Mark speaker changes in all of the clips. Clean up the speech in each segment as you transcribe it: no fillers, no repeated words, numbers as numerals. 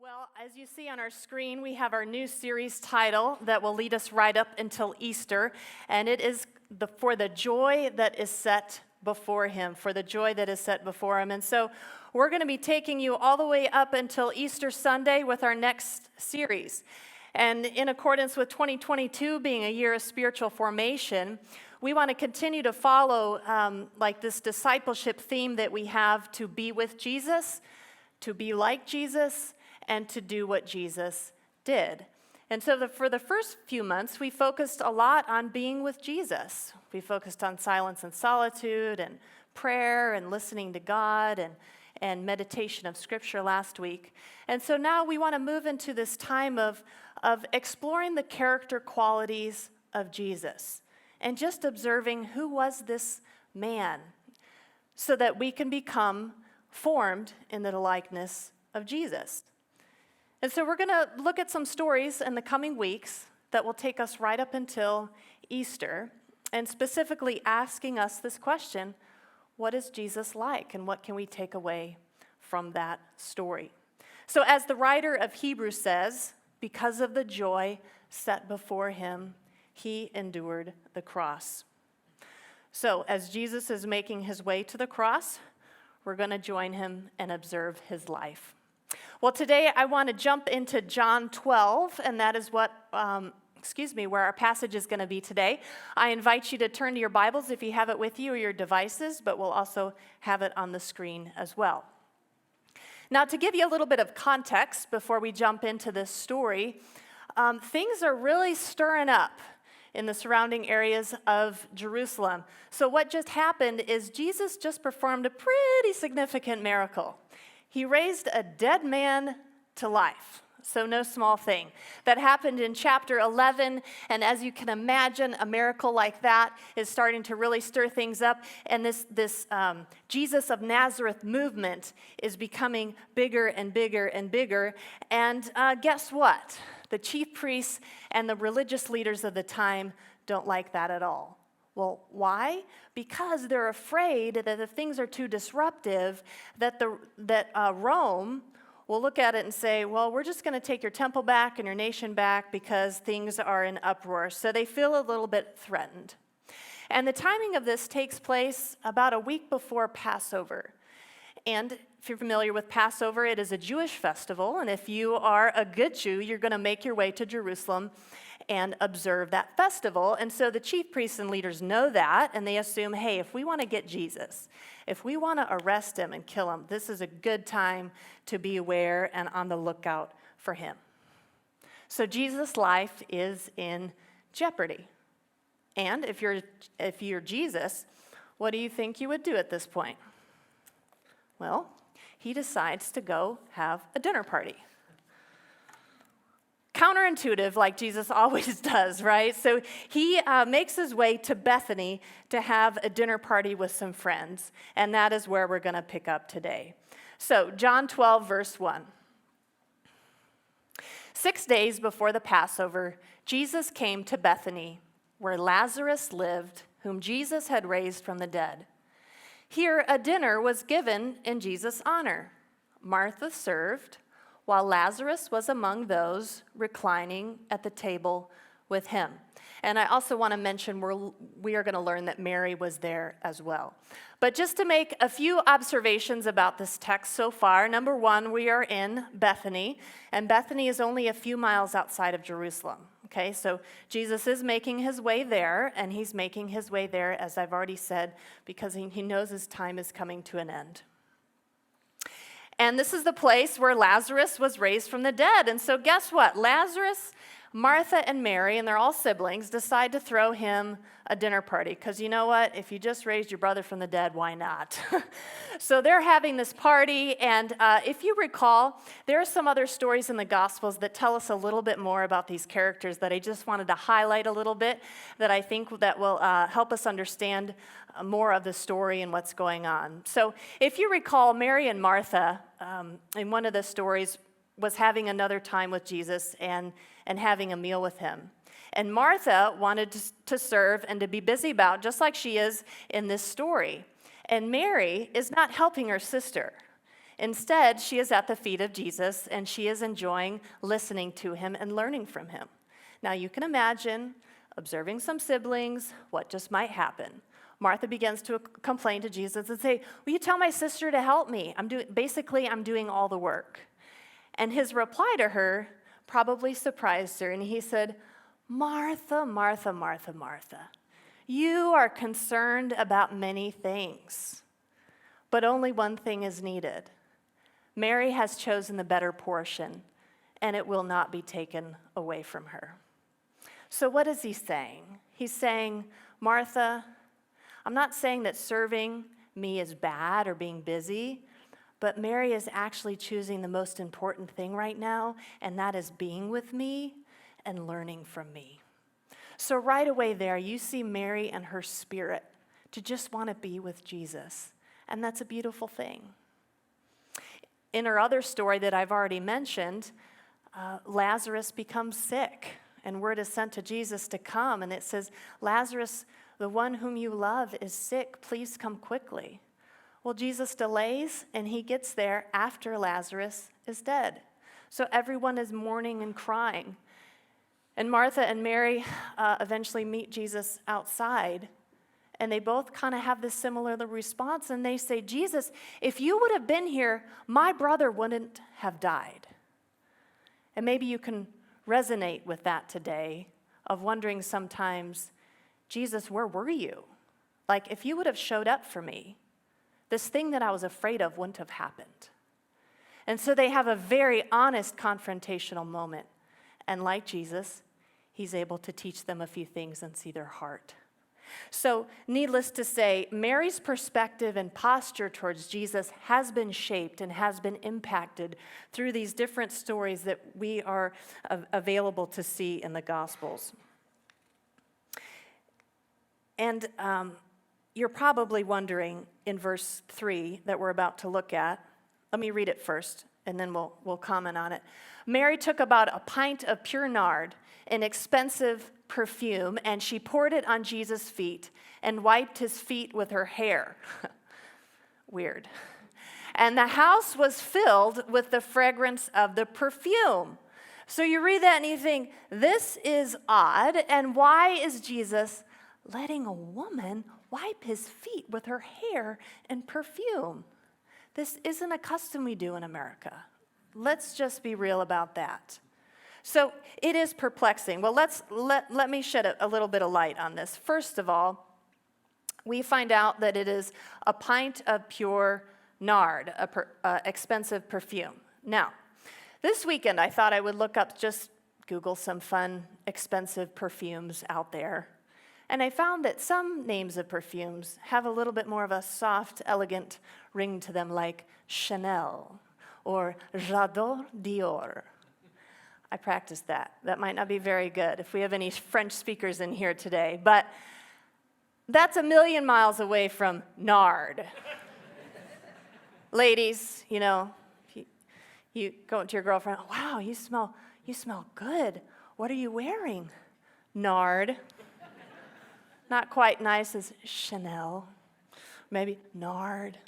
Speaker 1: Well, as you see on our screen, we have our new series title that will lead us right up until Easter, and it is for the joy that is set before him, for the joy that is set before him. And so we're going to be taking you all the way up until Easter Sunday with our next series. And in accordance with 2022 being a year of spiritual formation, we want to continue to follow like this discipleship theme that we have to be with Jesus, to be like Jesus, and to do what Jesus did. And so for the first few months, we focused a lot on being with Jesus. We focused on silence and solitude and prayer and listening to God and meditation of Scripture last week. And so now we want to move into this time of exploring the character qualities of Jesus and just observing who was this man so that we can become formed in the likeness of Jesus. And so we're going to look at some stories in the coming weeks that will take us right up until Easter, and specifically asking us this question: what is Jesus like, and what can we take away from that story? So as the writer of Hebrews says, because of the joy set before him, he endured the cross. So as Jesus is making his way to the cross, we're going to join him and observe his life. Well, today I want to jump into John 12, and that is where our passage is going to be today. I invite you to turn to your Bibles if you have it with you or your devices, but we'll also have it on the screen as well. Now, to give you a little bit of context before we jump into this story, things are really stirring up in the surrounding areas of Jerusalem. So what just happened is Jesus just performed a pretty significant miracle. He raised a dead man to life, so no small thing. That happened in chapter 11, and as you can imagine, a miracle like that is starting to really stir things up, and this Jesus of Nazareth movement is becoming bigger and bigger and bigger, and guess what? The chief priests and the religious leaders of the time don't like that at all. Well, why? Because they're afraid that if things are too disruptive, that Rome will look at it and say, well, we're just going to take your temple back and your nation back because things are in uproar. So they feel a little bit threatened. And the timing of this takes place about a week before Passover. And if you're familiar with Passover, it is a Jewish festival. And if you are a good Jew, you're going to make your way to Jerusalem and observe that festival. And so the chief priests and leaders know that, and they assume, hey, if we want to get Jesus, if we want to arrest him and kill him, this is a good time to be aware and on the lookout for him. So Jesus' life is in jeopardy. And if you're Jesus, what do you think you would do at this point? Well, he decides to go have a dinner party. Counterintuitive, like Jesus always does, right? So he makes his way to Bethany to have a dinner party with some friends, and that is where we're going to pick up today. So John 12, verse 1. 6 days before the Passover, Jesus came to Bethany, where Lazarus lived, whom Jesus had raised from the dead. Here a dinner was given in Jesus' honor. Martha served, while Lazarus was among those reclining at the table with him. And I also want to mention we are going to learn that Mary was there as well. But just to make a few observations about this text so far, number one, we are in Bethany, and Bethany is only a few miles outside of Jerusalem. Okay, so Jesus is making his way there, and he's making his way there, as I've already said, because he knows his time is coming to an end. And this is the place where Lazarus was raised from the dead. And so guess what? Lazarus, Martha, and Mary, and they're all siblings, decide to throw him a dinner party. Because you know what? If you just raised your brother from the dead, why not? So they're having this party. And if you recall, there are some other stories in the Gospels that tell us a little bit more about these characters that I just wanted to highlight a little bit, that I think that will help us understand more of the story and what's going on. So if you recall, Mary and Martha, in one of the stories, was having another time with Jesus and having a meal with him. And Martha wanted to serve and to be busy about, just like she is in this story. And Mary is not helping her sister. Instead, she is at the feet of Jesus, and she is enjoying listening to him and learning from him. Now, you can imagine observing some siblings, what just might happen. Martha begins to complain to Jesus and say, will you tell my sister to help me? I'm doing all the work. And his reply to her probably surprised her, and he said, Martha, Martha, Martha, Martha, you are concerned about many things, but only one thing is needed. Mary has chosen the better portion, and it will not be taken away from her. So what is he saying? He's saying, Martha, I'm not saying that serving me is bad or being busy, but Mary is actually choosing the most important thing right now, and that is being with me and learning from me. So right away there, you see Mary and her spirit to just want to be with Jesus, and that's a beautiful thing. In her other story that I've already mentioned, Lazarus becomes sick, and word is sent to Jesus to come, and it says, Lazarus, the one whom you love, is sick. Please come quickly. Well, Jesus delays, and he gets there after Lazarus is dead. So everyone is mourning and crying. And Martha and Mary eventually meet Jesus outside, and they both kind of have this similar response, and they say, Jesus, if you would have been here, my brother wouldn't have died. And maybe you can resonate with that today, of wondering sometimes, Jesus, where were you? Like, if you would have showed up for me, this thing that I was afraid of wouldn't have happened. And so they have a very honest confrontational moment. And like Jesus, he's able to teach them a few things and see their heart. So, needless to say, Mary's perspective and posture towards Jesus has been shaped and has been impacted through these different stories that we are available to see in the Gospels. And you're probably wondering in verse 3 that we're about to look at. Let me read it first, and then we'll comment on it. Mary took about a pint of pure nard, an expensive perfume, and she poured it on Jesus' feet and wiped his feet with her hair. Weird. And the house was filled with the fragrance of the perfume. So you read that and you think, this is odd, and why is Jesus letting a woman wipe his feet with her hair and perfume? This isn't a custom we do in America. Let's just be real about that. So it is perplexing. Well, let me shed a little bit of light on this. First of all, we find out that it is a pint of pure nard, expensive perfume. Now, this weekend I thought I would look up, just Google some fun, expensive perfumes out there. And I found that some names of perfumes have a little bit more of a soft, elegant ring to them, like Chanel or J'adore Dior. I practiced that. That might not be very good if we have any French speakers in here today, but that's a million miles away from nard. Ladies, you know, you go to your girlfriend, oh, wow, you smell good. What are you wearing? Nard. Not quite nice as Chanel, maybe nard.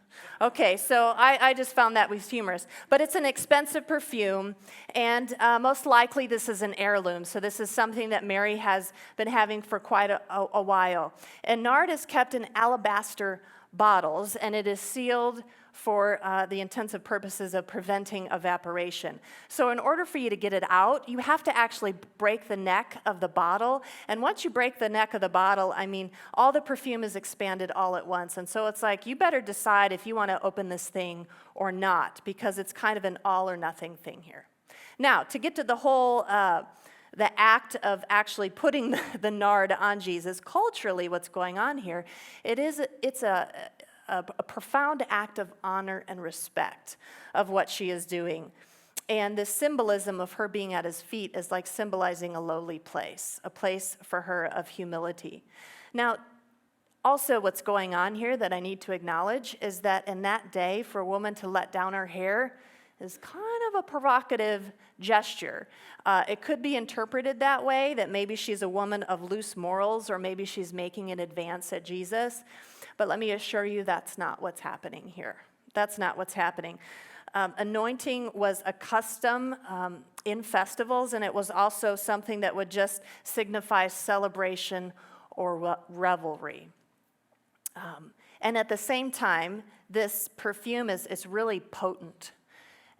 Speaker 1: Okay, so I just found that was humorous. But it's an expensive perfume, and most likely this is an heirloom. So this is something that Mary has been having for quite a while. And nard is kept in alabaster bottles, and it is sealed for the intensive purposes of preventing evaporation. So in order for you to get it out, you have to actually break the neck of the bottle. And once you break the neck of the bottle, I mean, all the perfume is expanded all at once. And so it's like, you better decide if you want to open this thing or not, because it's kind of an all or nothing thing here. Now, to get to the whole the act of actually putting the nard on Jesus, culturally what's going on here, it's a profound act of honor and respect of what she is doing. And the symbolism of her being at his feet is like symbolizing a lowly place, a place for her of humility. Now, also what's going on here that I need to acknowledge is that in that day, for a woman to let down her hair is kind of a provocative gesture. It could be interpreted that way, that maybe she's a woman of loose morals, or maybe she's making an advance at Jesus. But let me assure you, that's not what's happening here. That's not what's happening. Anointing was a custom in festivals, and it was also something that would just signify celebration or revelry. And at the same time, this perfume is really potent.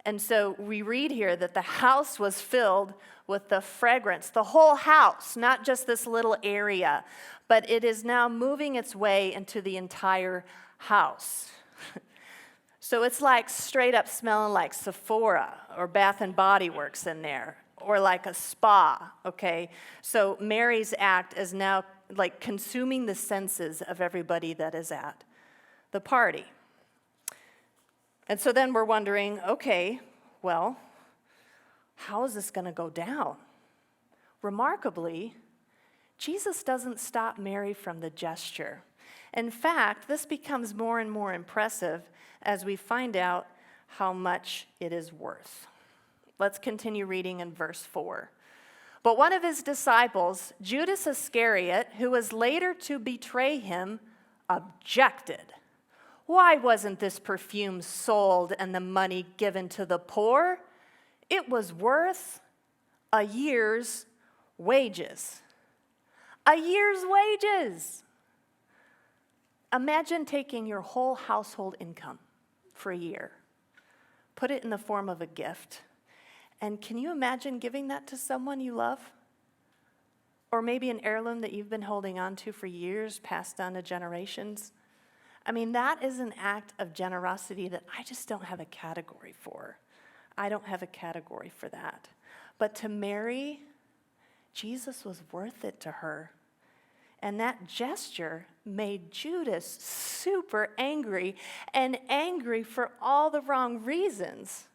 Speaker 1: And so we read here that the house was filled with the fragrance, the whole house, not just this little area, but it is now moving its way into the entire house. So it's like straight up smelling like Sephora or Bath and Body Works in there, or like a spa, okay? So Mary's act is now like consuming the senses of everybody that is at the party. And so then we're wondering, okay, well, how is this going to go down? Remarkably, Jesus doesn't stop Mary from the gesture. In fact, this becomes more and more impressive as we find out how much it is worth. Let's continue reading in verse 4. But one of his disciples, Judas Iscariot, who was later to betray him, objected. Why wasn't this perfume sold and the money given to the poor? It was worth a year's wages. A year's wages. Imagine taking your whole household income for a year, put it in the form of a gift, and can you imagine giving that to someone you love? Or maybe an heirloom that you've been holding on to for years, passed down to generations? I mean, that is an act of generosity that I just don't have a category for. I don't have a category for that. But to Mary, Jesus was worth it to her. And that gesture made Judas super angry, and angry for all the wrong reasons,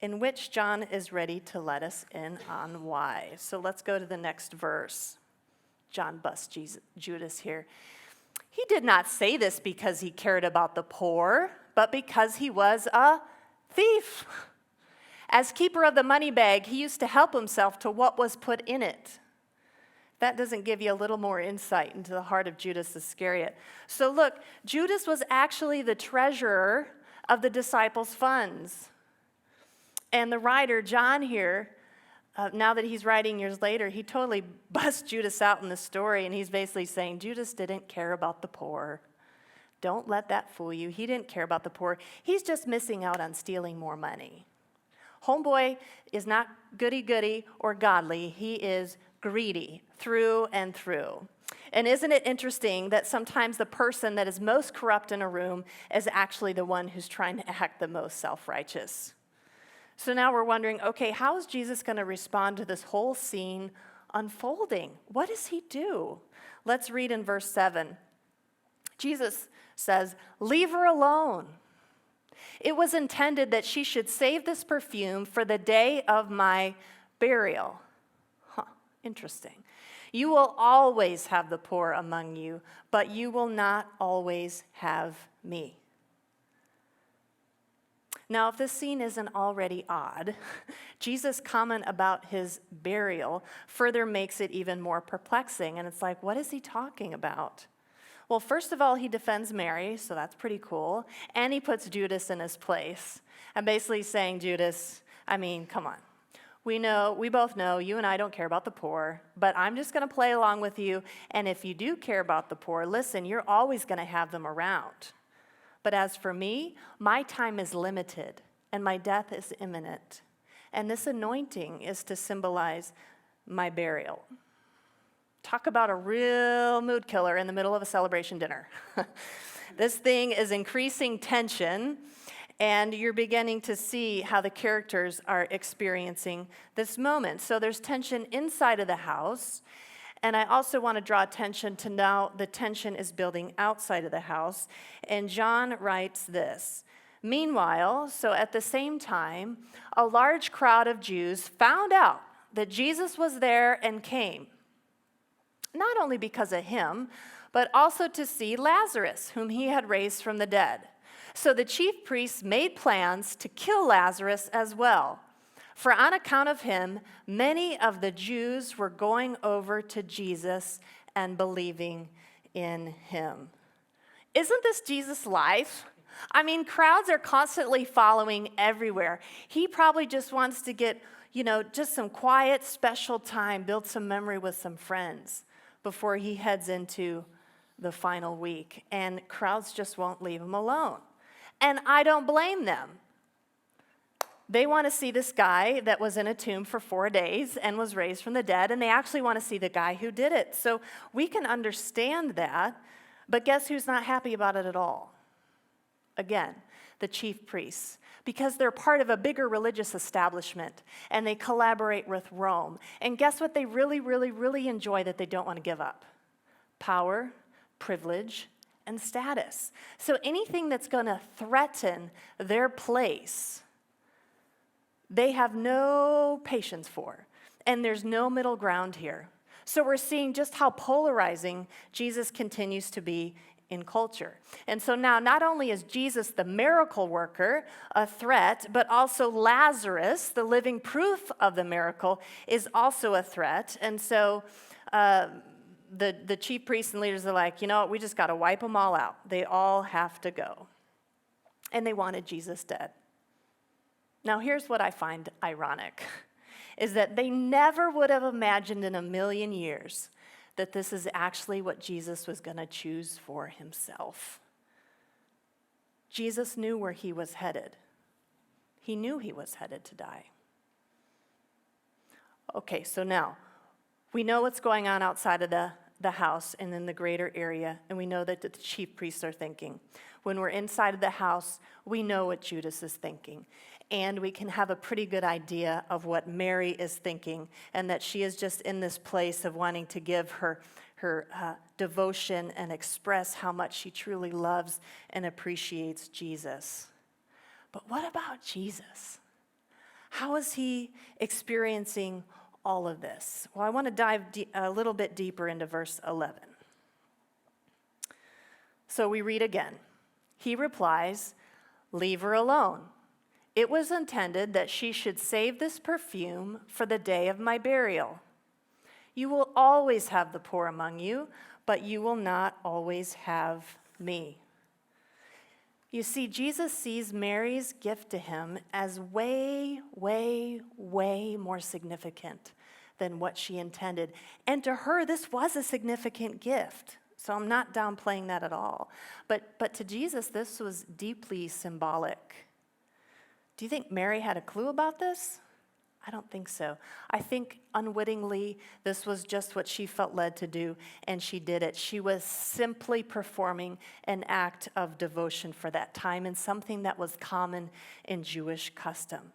Speaker 1: in which John is ready to let us in on why. So let's go to the next verse. John busts Judas here. He did not say this because he cared about the poor, but because he was a thief. As keeper of the money bag, he used to help himself to what was put in it. That doesn't give you a little more insight into the heart of Judas Iscariot. So look, Judas was actually the treasurer of the disciples' funds. And the writer, John here, now that he's writing years later, he totally busts Judas out in the story, and he's basically saying, Judas didn't care about the poor. Don't let that fool you. He didn't care about the poor. He's just missing out on stealing more money. Homeboy is not goody-goody or godly. He is greedy through and through. And isn't it interesting that sometimes the person that is most corrupt in a room is actually the one who's trying to act the most self-righteous? So now we're wondering, okay, how is Jesus going to respond to this whole scene unfolding? What does he do? Let's read in verse 7. Jesus says, "Leave her alone. It was intended that she should save this perfume for the day of my burial." Interesting. "You will always have the poor among you, but you will not always have me." Now, if this scene isn't already odd, Jesus' comment about his burial further makes it even more perplexing. And it's like, what is he talking about? Well, first of all, he defends Mary, so that's pretty cool. And he puts Judas in his place. And basically saying, Judas, I mean, come on. We both know you and I don't care about the poor, but I'm just going to play along with you. And if you do care about the poor, listen, you're always going to have them around. But as for me, my time is limited, and my death is imminent. And this anointing is to symbolize my burial. Talk about a real mood killer in the middle of a celebration dinner. This thing is increasing tension, and you're beginning to see how the characters are experiencing this moment. So there's tension inside of the house, and I also want to draw attention to now the tension is building outside of the house. And John writes this: "Meanwhile, so at the same time, a large crowd of Jews found out that Jesus was there and came, not only because of him, but also to see Lazarus, whom he had raised from the dead. So the chief priests made plans to kill Lazarus as well. For on account of him, many of the Jews were going over to Jesus and believing in him." Isn't this Jesus' life? I mean, crowds are constantly following everywhere. He probably just wants to get, just some quiet, special time, build some memory with some friends before he heads into the final week. And crowds just won't leave him alone. And I don't blame them. They want to see this guy that was in a tomb for 4 days and was raised from the dead, and they actually want to see the guy who did it. So we can understand that, but guess who's not happy about it at all? Again, the chief priests, because they're part of a bigger religious establishment, and they collaborate with Rome. And guess what they really, really, really enjoy that they don't want to give up? Power, privilege, and status. So anything that's going to threaten their place, they have no patience for. And there's no middle ground here. So we're seeing just how polarizing Jesus continues to be in culture. And so now not only is Jesus the miracle worker a threat, but also Lazarus, the living proof of the miracle, is also a threat. And so the chief priests and leaders are like, you know what, we just got to wipe them all out. They all have to go. And they wanted Jesus dead. Now, here's what I find ironic, is that they never would have imagined in a million years that this is actually what Jesus was going to choose for himself. Jesus knew where he was headed. He knew he was headed to die. Okay, so now, we know what's going on outside of the house and in the greater area, and we know that the chief priests are thinking. When we're inside of the house, we know what Judas is thinking. And we can have a pretty good idea of what Mary is thinking, and that she is just in this place of wanting to give her devotion and express how much she truly loves and appreciates Jesus. But what about Jesus? How is he experiencing all of this? Well, I want to dive a little bit deeper into verse 11. So we read again. He replies, "Leave her alone. It was intended that she should save this perfume for the day of my burial. You will always have the poor among you, but you will not always have me." You see, Jesus sees Mary's gift to him as way, way, way more significant than what she intended. And to her, this was a significant gift. So I'm not downplaying that at all. But to Jesus, this was deeply symbolic. Do you think Mary had a clue about this? I don't think so. I think unwittingly, this was just what she felt led to do, and she did it. She was simply performing an act of devotion for that time, and something that was common in Jewish custom.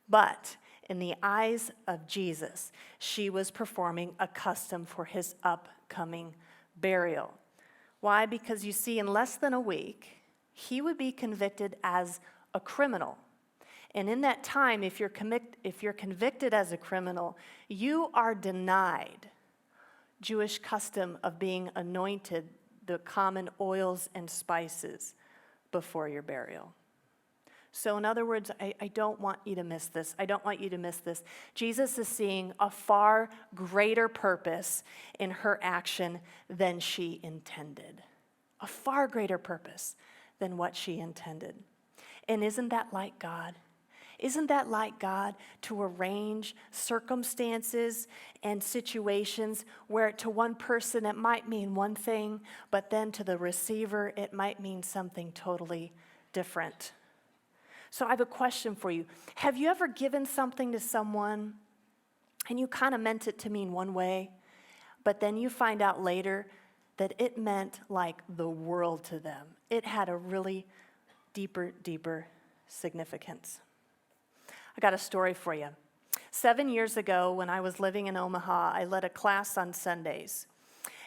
Speaker 1: But in the eyes of Jesus, she was performing a custom for his upcoming burial. Why? Because you see, in less than a week, he would be convicted as a criminal. And in that time, if you're convicted as a criminal, you are denied Jewish custom of being anointed the common oils and spices before your burial. So in other words, I don't want you to miss this. I don't want you to miss this. Jesus is seeing a far greater purpose in her action than she intended. A far greater purpose than what she intended. And isn't that like God? Isn't that like God to arrange circumstances and situations where to one person it might mean one thing, but then to the receiver it might mean something totally different? So I have a question for you. Have you ever given something to someone and you kind of meant it to mean one way, but then you find out later that it meant like the world to them? It had a really deeper significance. I got a story for you. 7 years ago, when I was living in Omaha, I led a class on Sundays.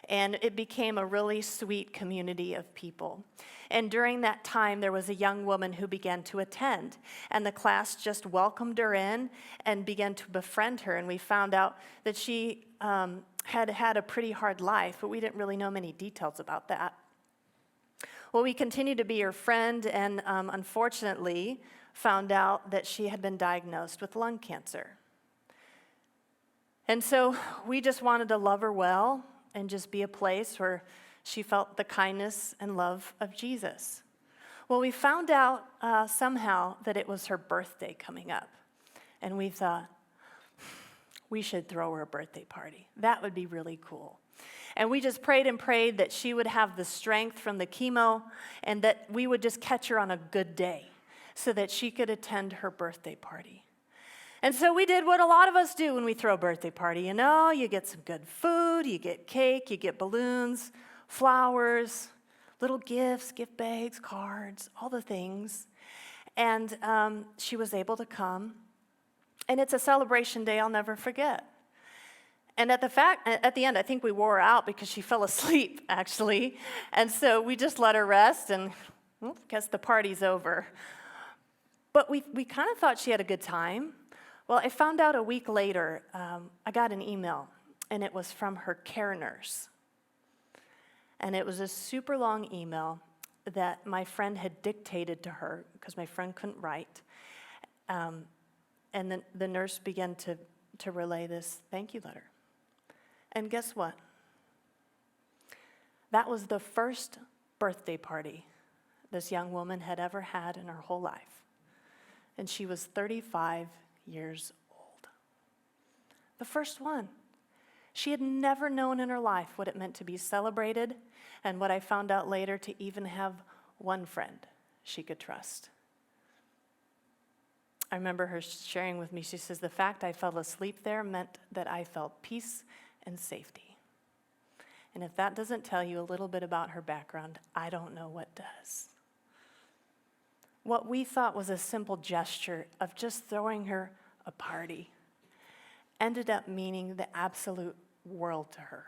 Speaker 1: And it became a really sweet community of people. And during that time, there was a young woman who began to attend. And the class just welcomed her in and began to befriend her. And we found out that she had had a pretty hard life, but we didn't really know many details about that. Well, we continued to be her friend, and unfortunately found out that she had been diagnosed with lung cancer. And so we just wanted to love her well and just be a place where she felt the kindness and love of Jesus. Well, we found out somehow that it was her birthday coming up. And we thought, we should throw her a birthday party. That would be really cool. And we just prayed and prayed that she would have the strength from the chemo and that we would just catch her on a good day so that she could attend her birthday party. And so we did what a lot of us do when we throw a birthday party. You know, you get some good food, you get cake, you get balloons, flowers, little gifts, gift bags, cards, all the things. And she was able to come. And it's a celebration day I'll never forget. And at the end, I think we wore her out because she fell asleep, actually. And so we just let her rest, and guess the party's over. But we kind of thought she had a good time. Well, I found out a week later, I got an email, and it was from her care nurse. And it was a super long email that my friend had dictated to her because my friend couldn't write. And then the nurse began to relay this thank you letter. And guess what? That was the first birthday party this young woman had ever had in her whole life. And she was 35 years old. The first one. She had never known in her life what it meant to be celebrated, and what I found out later, to even have one friend she could trust. I remember her sharing with me, she says, the fact I fell asleep there meant that I felt peace and safety. And if that doesn't tell you a little bit about her background, I don't know what does. What we thought was a simple gesture of just throwing her a party ended up meaning the absolute world to her.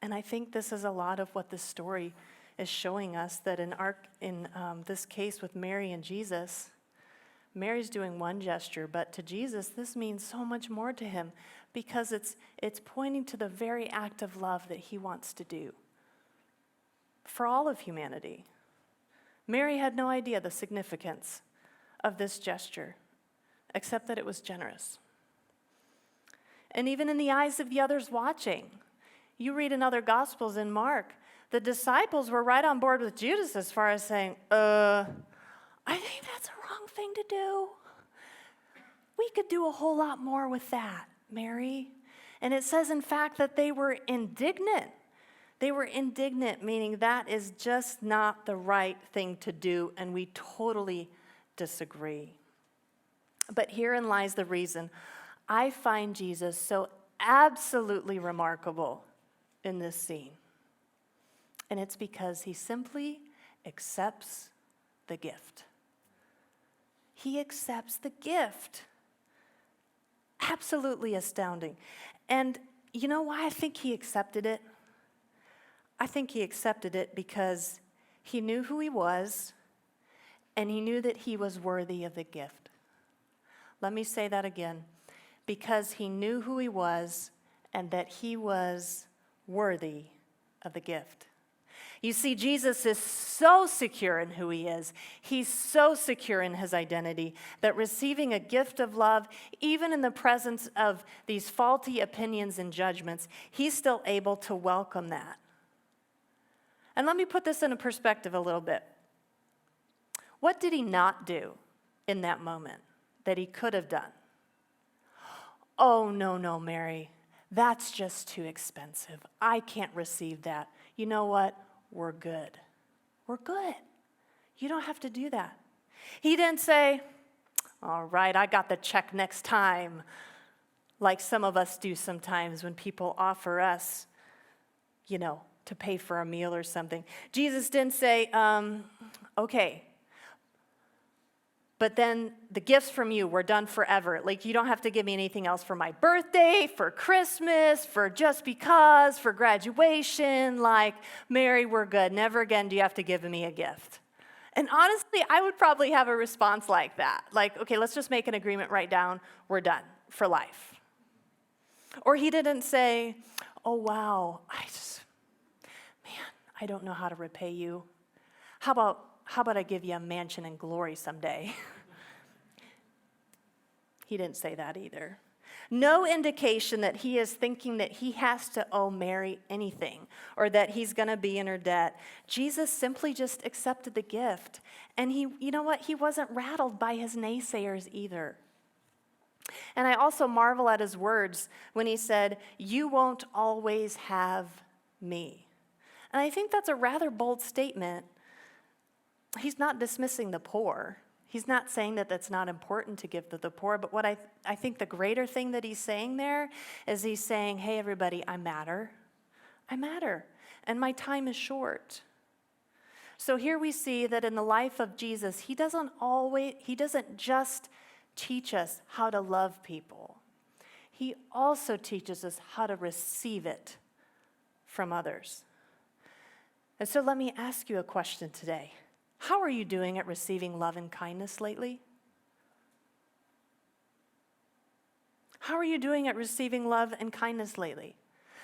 Speaker 1: And I think this is a lot of what this story is showing us, that in this case with Mary and Jesus, Mary's doing one gesture, but to Jesus, this means so much more to him because it's pointing to the very act of love that he wants to do for all of humanity. Mary had no idea the significance of this gesture, except that it was generous. And even in the eyes of the others watching, you read in other Gospels in Mark, the disciples were right on board with Judas as far as saying, I think that's a wrong thing to do. We could do a whole lot more with that, Mary. And it says, in fact, that they were indignant. They were indignant, meaning that is just not the right thing to do, and we totally disagree. But herein lies the reason I find Jesus so absolutely remarkable in this scene. And it's because he simply accepts the gift. He accepts the gift. Absolutely astounding. And you know why I think he accepted it? I think he accepted it because he knew who he was, and he knew that he was worthy of the gift. Let me say that again. Because he knew who he was, and that he was worthy of the gift. You see, Jesus is so secure in who he is. He's so secure in his identity that receiving a gift of love, even in the presence of these faulty opinions and judgments, he's still able to welcome that. And let me put this in perspective a little bit. What did he not do in that moment that he could have done? Oh, no, Mary, that's just too expensive. I can't receive that. You know what? We're good. We're good. You don't have to do that. He didn't say, all right, I got the check next time, like some of us do sometimes when people offer us, to pay for a meal or something. Jesus didn't say, okay, but then the gifts from you were done forever. Like, you don't have to give me anything else for my birthday, for Christmas, for just because, for graduation. Like, Mary, we're good. Never again do you have to give me a gift. And honestly, I would probably have a response like that. Like, okay, let's just make an agreement right down. We're done for life. Or he didn't say, oh, wow, I don't know how to repay you. How about I give you a mansion in glory someday? He didn't say that either. No indication that he is thinking that he has to owe Mary anything or that he's going to be in her debt. Jesus simply just accepted the gift. And you know what? He wasn't rattled by his naysayers either. And I also marvel at his words when he said, "You won't always have me." And I think that's a rather bold statement. He's not dismissing the poor. He's not saying that that's not important to give to the poor, but what I think the greater thing that he's saying there is he's saying, hey, everybody, I matter. I matter, and my time is short. So here we see that in the life of Jesus, he doesn't just teach us how to love people. He also teaches us how to receive it from others. And so let me ask you a question today. How are you doing at receiving love and kindness lately? How are you doing at receiving love and kindness lately?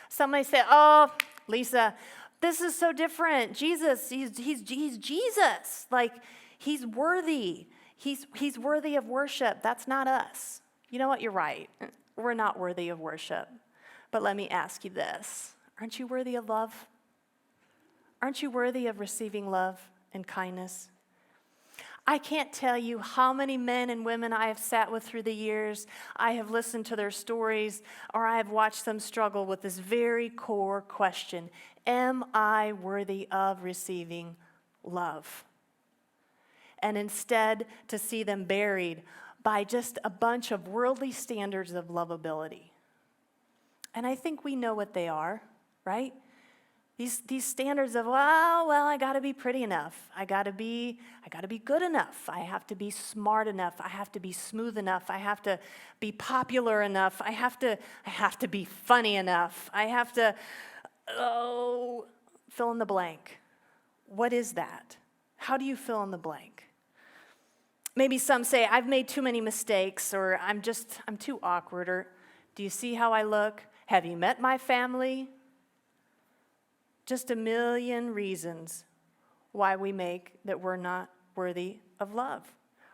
Speaker 1: Some may say, oh, Lisa, this is so different. Jesus, he's Jesus. Like, he's worthy. He's worthy of worship. That's not us. You know what? You're right. We're not worthy of worship. But let me ask you this. Aren't you worthy of love? Aren't you worthy of receiving love and kindness? I can't tell you how many men and women I have sat with through the years. I have listened to their stories, or I have watched them struggle with this very core question: am I worthy of receiving love? And instead, to see them buried by just a bunch of worldly standards of lovability. And I think we know what they are, right? These standards of, well, I got to be pretty enough. I got to be good enough. I have to be smart enough. I have to be smooth enough. I have to be popular enough. I have to be funny enough. I have to, fill in the blank. What is that? How do you fill in the blank? Maybe some say, I've made too many mistakes, or I'm too awkward, or do you see how I look? Have you met my family? Just a million reasons why we make that we're not worthy of love.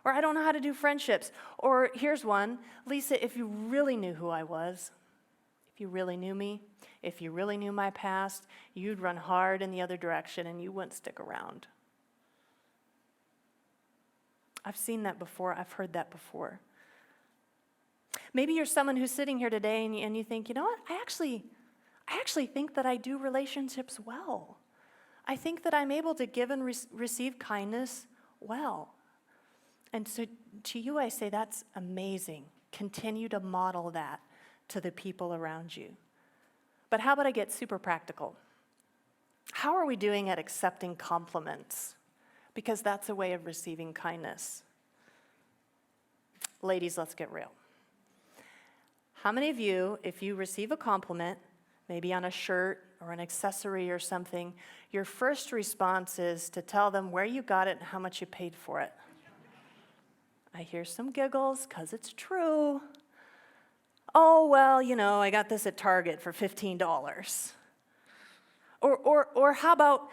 Speaker 1: Or I don't know how to do friendships. Or here's one, Lisa, if you really knew who I was, if you really knew me, if you really knew my past, you'd run hard in the other direction and you wouldn't stick around. I've seen that before. I've heard that before. Maybe you're someone who's sitting here today and you think, you know what, I actually think that I do relationships well. I think that I'm able to give and receive kindness well. And so to you, I say that's amazing. Continue to model that to the people around you. But how about I get super practical? How are we doing at accepting compliments? Because that's a way of receiving kindness. Ladies, let's get real. How many of you, if you receive a compliment, maybe on a shirt or an accessory or something, your first response is to tell them where you got it and how much you paid for it? I hear some giggles because it's true. Oh, well, I got this at Target for $15. Or how about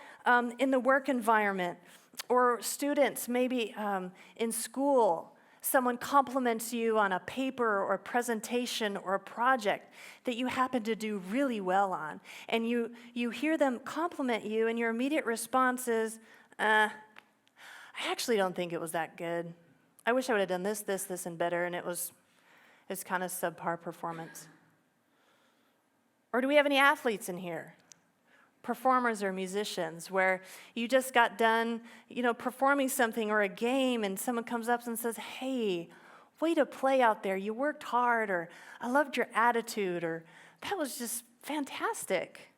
Speaker 1: in the work environment, or students, maybe in school, someone compliments you on a paper or a presentation or a project that you happen to do really well on, and you hear them compliment you, and your immediate response is, I actually don't think it was that good. I wish I would have done this, and better, and it's kind of subpar performance. Or do we have any athletes in here? Performers or musicians, where you just got done, performing something or a game, and someone comes up and says, hey, way to play out there. You worked hard, or I loved your attitude, or that was just fantastic.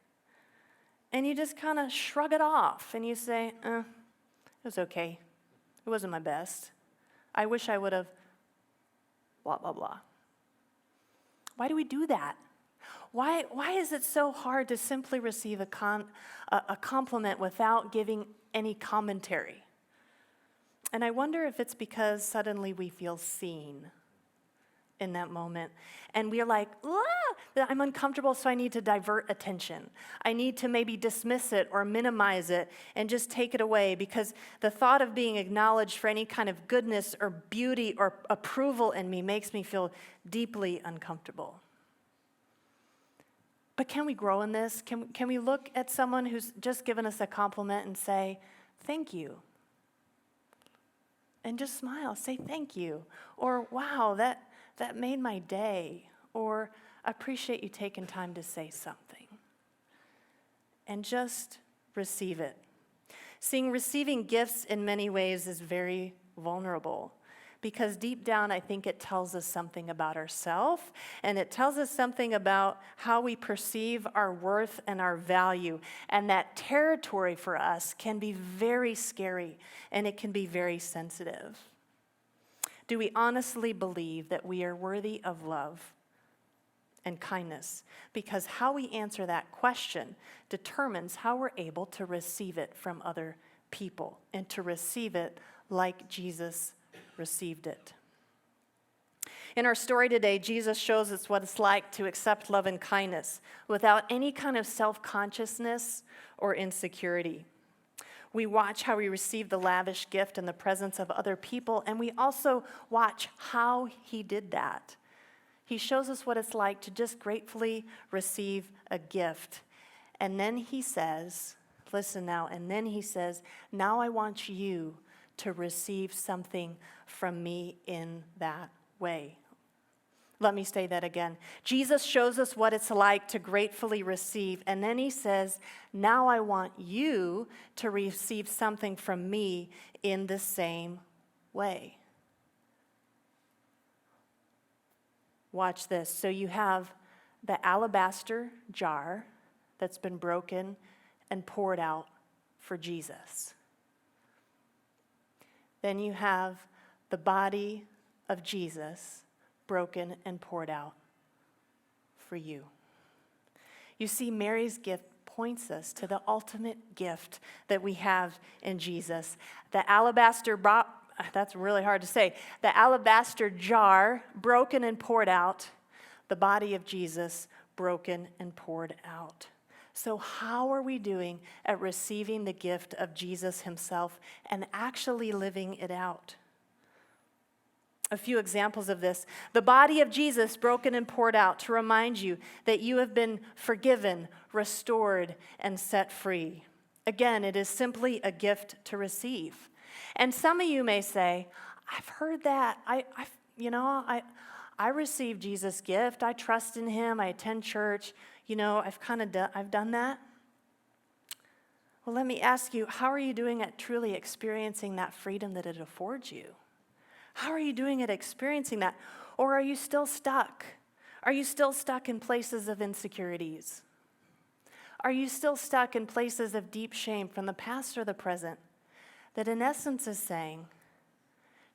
Speaker 1: And you just kind of shrug it off, and you say, it was okay. It wasn't my best. I wish I would have blah, blah, blah. Why do we do that? Why is it so hard to simply receive a compliment without giving any commentary? And I wonder if it's because suddenly we feel seen. in that moment. And we're like, I'm uncomfortable, so I need to divert attention. I need to maybe dismiss it or minimize it and just take it away, because the thought of being acknowledged for any kind of goodness or beauty or approval in me makes me feel deeply uncomfortable. But can we grow in this? Can we look at someone who's just given us a compliment and say, thank you? And just smile, say thank you. Or, wow, that made my day. Or, I appreciate you taking time to say something. And just receive it. Seeing receiving gifts in many ways is very vulnerable, because deep down I think it tells us something about ourselves, and it tells us something about how we perceive our worth and our value. And that territory for us can be very scary, and it can be very sensitive. Do we honestly believe that we are worthy of love and kindness? Because how we answer that question determines how we're able to receive it from other people, and to receive it like Jesus received it. In our story today, Jesus shows us what it's like to accept love and kindness without any kind of self-consciousness or insecurity. We watch how he received the lavish gift in the presence of other people, and we also watch how he did that. He shows us what it's like to just gratefully receive a gift. And then he says, listen now, and then he says, now I want you to receive something from me in that way. Let me say that again. Jesus shows us what it's like to gratefully receive, and then he says, now I want you to receive something from me in the same way. Watch this. So you have the alabaster jar that's been broken and poured out for Jesus. Then you have the body of Jesus broken and poured out for you. You see, Mary's gift points us to the ultimate gift that we have in Jesus. The alabaster that's really hard to say. The alabaster jar broken and poured out, the body of Jesus broken and poured out. So how are we doing at receiving the gift of Jesus himself and actually living it out? A few examples of this. The body of Jesus broken and poured out to remind you that you have been forgiven, restored, and set free. Again, it is simply a gift to receive. And some of you may say, I've heard that. I received Jesus' gift. I trust in him. I attend church. I've done that. Well, let me ask you, how are you doing at truly experiencing that freedom that it affords you? How are you doing at experiencing that? Or are you still stuck? Are you still stuck in places of insecurities? Are you still stuck in places of deep shame from the past or the present that in essence is saying,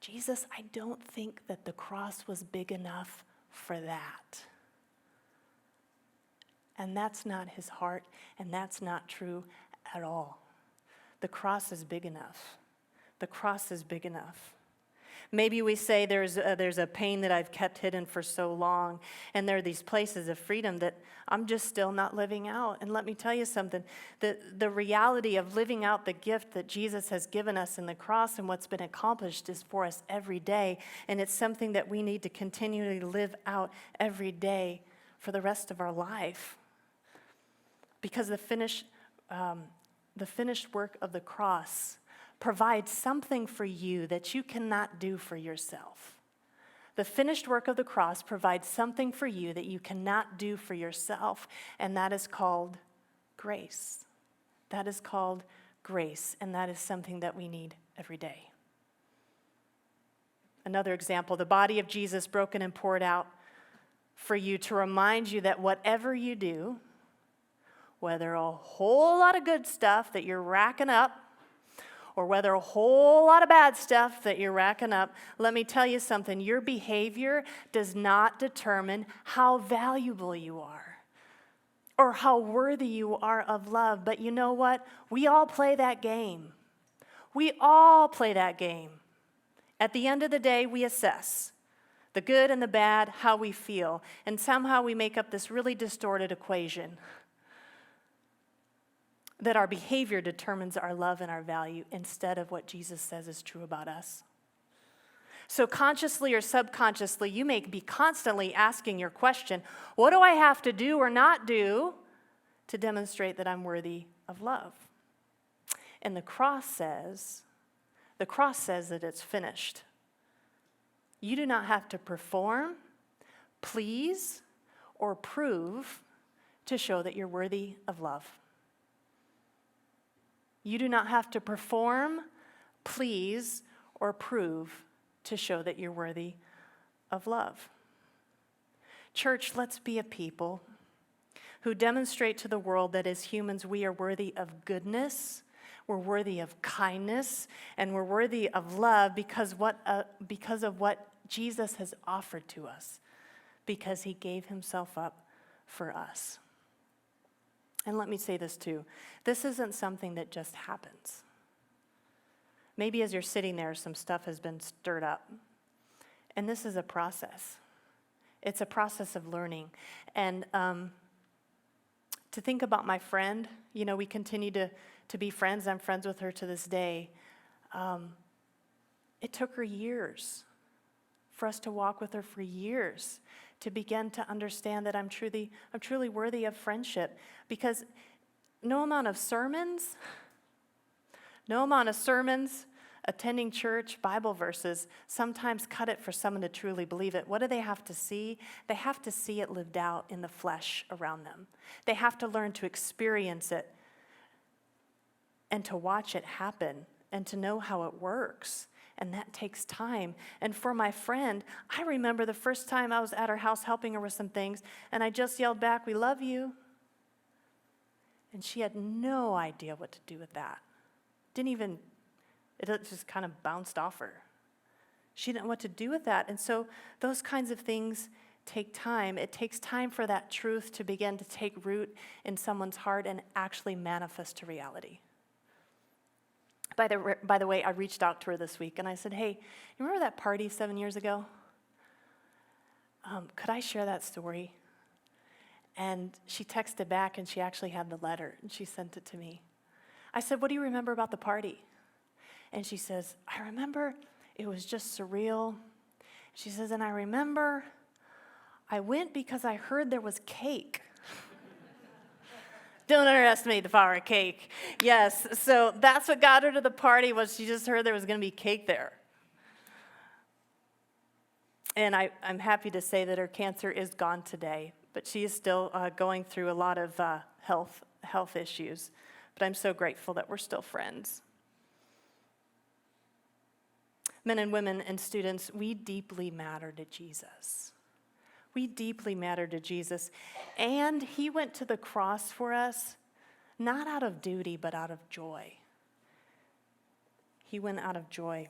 Speaker 1: Jesus, I don't think that the cross was big enough for that. And that's not his heart, and that's not true at all. The cross is big enough. The cross is big enough. Maybe we say there's a pain that I've kept hidden for so long, and there are these places of freedom that I'm just still not living out. And let me tell you something, the reality of living out the gift that Jesus has given us in the cross and what's been accomplished is for us every day, and it's something that we need to continually live out every day for the rest of our life. Because the finished work of the cross provides something for you that you cannot do for yourself. The finished work of the cross provides something for you that you cannot do for yourself, and that is called grace. That is called grace, and that is something that we need every day. Another example, the body of Jesus broken and poured out for you to remind you that whatever you do, whether a whole lot of good stuff that you're racking up, or whether a whole lot of bad stuff that you're racking up, let me tell you something. Your behavior does not determine how valuable you are or how worthy you are of love. But you know what? We all play that game. We all play that game. At the end of the day, we assess. The good and the bad, how we feel. And somehow we make up this really distorted equation that our behavior determines our love and our value instead of what Jesus says is true about us. So consciously or subconsciously, you may be constantly asking your question, what do I have to do or not do to demonstrate that I'm worthy of love? And the cross says that it's finished. You do not have to perform, please, or prove to show that you're worthy of love. You do not have to perform, please, or prove to show that you're worthy of love. Church, let's be a people who demonstrate to the world that as humans we are worthy of goodness, we're worthy of kindness, and we're worthy of love because of what Jesus has offered to us, because he gave himself up for us. And let me say this too. This isn't something that just happens. Maybe as you're sitting there, some stuff has been stirred up. And this is a process. It's a process of learning. And to think about my friend, we continue to be friends. I'm friends with her to this day. It took her years for us to walk with her for years to begin to understand that I'm truly worthy of friendship. Because no amount of sermons, attending church, Bible verses, sometimes cut it for someone to truly believe it. What do they have to see? They have to see it lived out in the flesh around them. They have to learn to experience it and to watch it happen and to know how it works. And that takes time. And for my friend, I remember the first time I was at her house helping her with some things, and I just yelled back, "We love you." And she had no idea what to do with that. It just kind of bounced off her. She didn't know what to do with that. And so those kinds of things take time. It takes time for that truth to begin to take root in someone's heart and actually manifest to reality. By the way, I reached out to her this week and I said, "Hey, you remember that party 7 years ago? Could I share that story?" And she texted back and she actually had the letter and she sent it to me. I said, "What do you remember about the party?" And she says, "I remember it was just surreal." She says, "And I remember I went because I heard there was cake." Don't underestimate the power of cake. Yes, so that's what got her to the party, was she just heard there was going to be cake there. And I'm happy to say that her cancer is gone today, but she is still going through a lot of health issues. But I'm so grateful that we're still friends. Men and women and students, we deeply matter to Jesus. We deeply matter to Jesus. And he went to the cross for us, not out of duty, but out of joy. He went out of joy.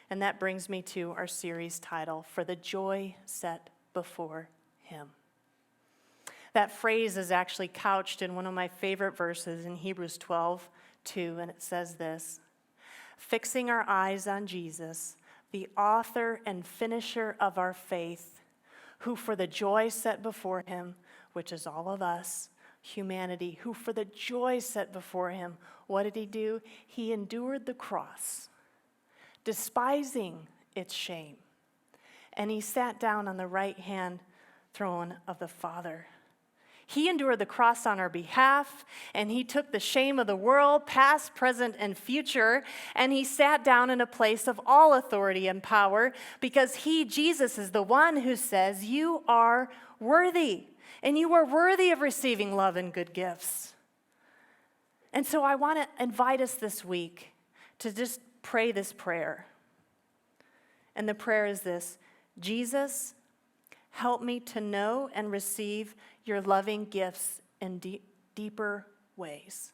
Speaker 1: And that brings me to our series title, "For the Joy Set Before Him." That phrase is actually couched in one of my favorite verses in Hebrews 12:2, and it says this: "Fixing our eyes on Jesus, the author and finisher of our faith, who for the joy set before him," which is all of us, humanity, who for the joy set before him, what did he do? He endured the cross, despising its shame, and he sat down on the right-hand throne of the Father. He endured the cross on our behalf, and he took the shame of the world, past, present, and future, and he sat down in a place of all authority and power, because he, Jesus, is the one who says, "You are worthy, and you are worthy of receiving love and good gifts." And so I want to invite us this week to just pray this prayer. And the prayer is this: "Jesus, help me to know and receive your loving gifts in deeper ways."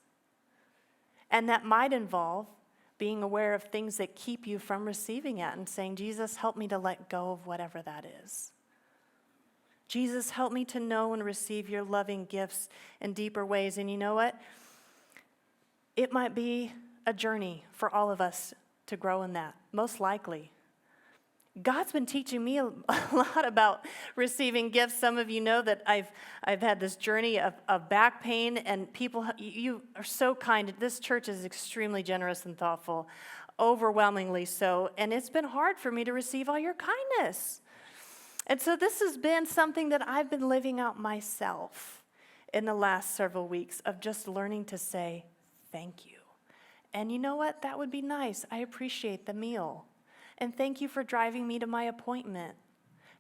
Speaker 1: And that might involve being aware of things that keep you from receiving it and saying, "Jesus, help me to let go of whatever that is. Jesus, help me to know and receive your loving gifts in deeper ways." And you know what? It might be a journey for all of us to grow in that, most likely. God's been teaching me a lot about receiving gifts. Some of you know that I've had this journey of back pain, and people, you are so kind. This church is extremely generous and thoughtful, overwhelmingly so, and it's been hard for me to receive all your kindness. And so this has been something that I've been living out myself in the last several weeks, of just learning to say thank you. And you know what? That would be nice. I appreciate the meal. And thank you for driving me to my appointment.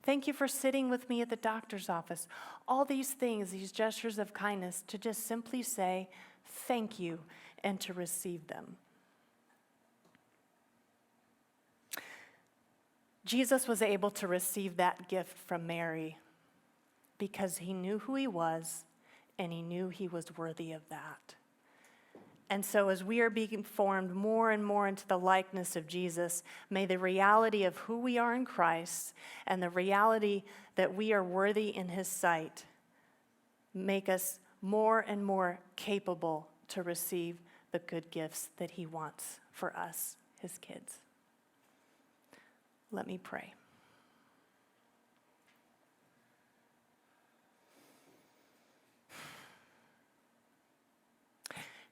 Speaker 1: Thank you for sitting with me at the doctor's office. All these things, these gestures of kindness, to just simply say thank you and to receive them. Jesus was able to receive that gift from Mary because he knew who he was and he knew he was worthy of that. And so as we are being formed more and more into the likeness of Jesus, may the reality of who we are in Christ and the reality that we are worthy in his sight make us more and more capable to receive the good gifts that he wants for us, his kids. Let me pray.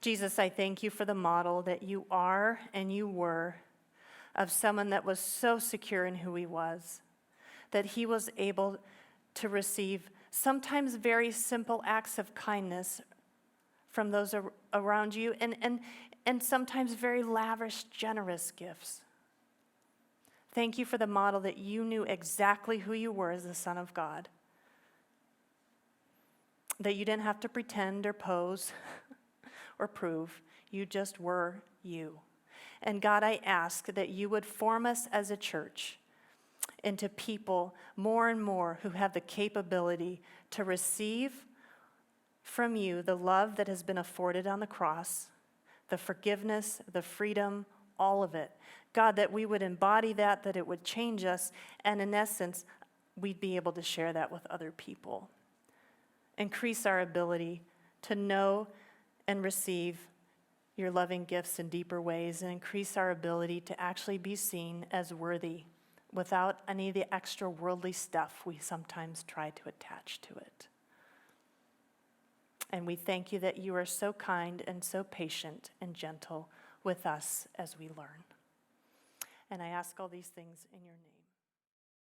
Speaker 1: Jesus, I thank you for the model that you are and you were of someone that was so secure in who he was, that he was able to receive sometimes very simple acts of kindness from those around you, and sometimes very lavish, generous gifts. Thank you for the model that you knew exactly who you were as the Son of God, that you didn't have to pretend or pose or prove. You just were you. And God, I ask that you would form us as a church into people more and more who have the capability to receive from you the love that has been afforded on the cross, the forgiveness, the freedom, all of it. God, that we would embody that it would change us, and in essence, we'd be able to share that with other people. Increase our ability to know and receive your loving gifts in deeper ways, and increase our ability to actually be seen as worthy without any of the extra worldly stuff we sometimes try to attach to it. And we thank you that you are so kind and so patient and gentle with us as we learn. And I ask all these things in your name.